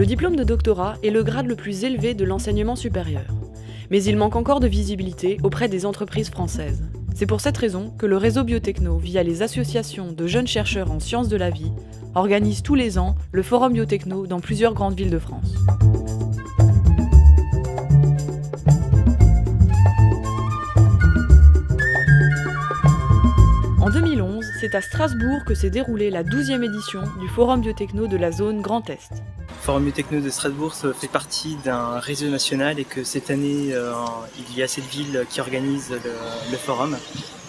diplôme de doctorat est le grade le plus élevé de l'enseignement supérieur. Mais il manque encore de visibilité auprès des entreprises françaises. C'est pour cette raison que le réseau Biotechno, via les associations de jeunes chercheurs en sciences de la vie, organise tous les ans le Forum Biotechno dans plusieurs grandes villes de France. En 2011, c'est à Strasbourg que s'est déroulée la 12e édition du Forum Biotechno de la zone Grand Est. Le Forum Biotechno de Strasbourg fait partie d'un réseau national et que cette année, il y a cette ville qui organise le forum.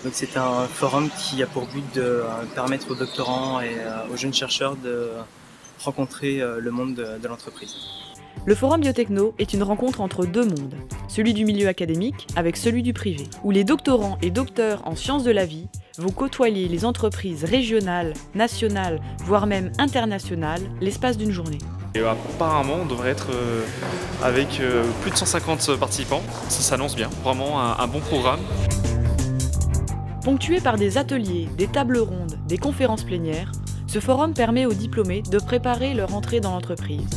Donc c'est un forum qui a pour but de permettre aux doctorants et aux jeunes chercheurs de rencontrer le monde de l'entreprise. Le Forum Biotechno est une rencontre entre deux mondes, celui du milieu académique avec celui du privé, où les doctorants et docteurs en sciences de la vie vont côtoyer les entreprises régionales, nationales, voire même internationales, l'espace d'une journée. Et apparemment, on devrait être avec plus de 150 participants. Ça s'annonce bien, vraiment un bon programme. Ponctué par des ateliers, des tables rondes, des conférences plénières, ce forum permet aux diplômés de préparer leur entrée dans l'entreprise.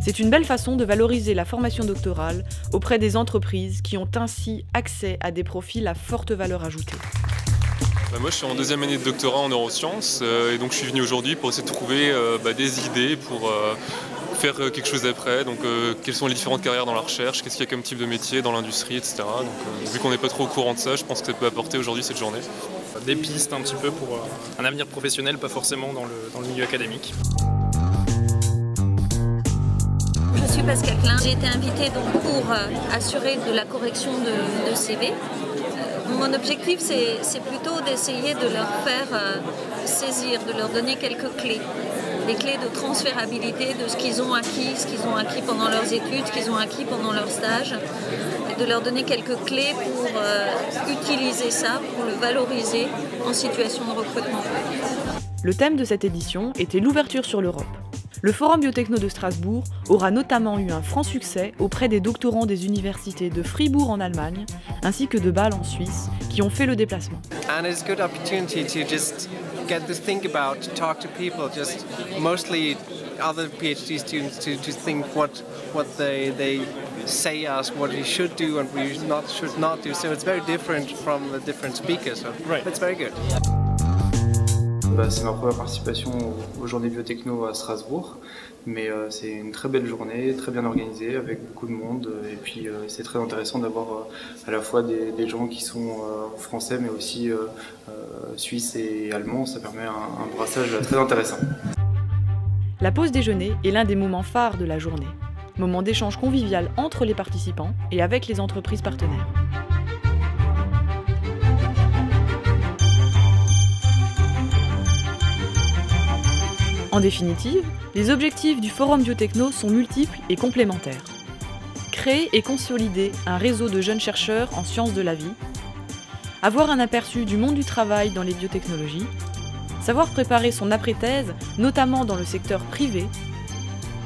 C'est une belle façon de valoriser la formation doctorale auprès des entreprises qui ont ainsi accès à des profils à forte valeur ajoutée. Moi je suis en deuxième année de doctorat en neurosciences et donc je suis venu aujourd'hui pour essayer de trouver des idées pour faire quelque chose d'après. Donc quelles sont les différentes carrières dans la recherche, qu'est-ce qu'il y a comme type de métier dans l'industrie, etc. Donc vu qu'on n'est pas trop au courant de ça, je pense que ça peut apporter aujourd'hui cette journée. Des pistes un petit peu pour un avenir professionnel, pas forcément dans le milieu académique. Je suis Pascal Klein. J'ai été invitée donc pour assurer de la correction de CV. Mon objectif, c'est plutôt d'essayer de leur faire saisir, de leur donner quelques clés. Des clés de transférabilité de ce qu'ils ont acquis pendant leurs études, ce qu'ils ont acquis pendant leur stage. Et de leur donner quelques clés pour utiliser ça, pour le valoriser en situation de recrutement. Le thème de cette édition était l'ouverture sur l'Europe. Le Forum Biotechno de Strasbourg aura notamment eu un franc succès auprès des doctorants des universités de Fribourg en Allemagne ainsi que de Bâle en Suisse qui ont fait le déplacement. And it's a good opportunity to just get to think about, to talk to people, just mostly other PhD students to think what they say us what we should do and we should not do. So it's very different from the different speakers. So it's very good. C'est ma première participation aux Journées Biotechno à Strasbourg, mais c'est une très belle journée, très bien organisée, avec beaucoup de monde, et puis c'est très intéressant d'avoir à la fois des gens qui sont français, mais aussi suisses et allemands. Ça permet un brassage très intéressant. La pause déjeuner est l'un des moments phares de la journée, moment d'échange convivial entre les participants et avec les entreprises partenaires. En définitive, les objectifs du Forum Biotechno sont multiples et complémentaires. Créer et consolider un réseau de jeunes chercheurs en sciences de la vie, avoir un aperçu du monde du travail dans les biotechnologies, savoir préparer son après-thèse, notamment dans le secteur privé,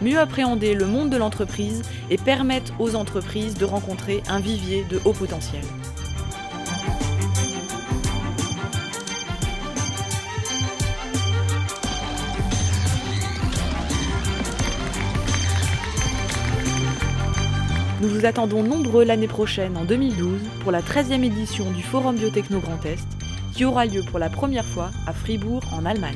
mieux appréhender le monde de l'entreprise et permettre aux entreprises de rencontrer un vivier de haut potentiel. Nous vous attendons nombreux l'année prochaine, en 2012, pour la 13e édition du Forum Biotechno Grand Est, qui aura lieu pour la première fois à Fribourg, en Allemagne.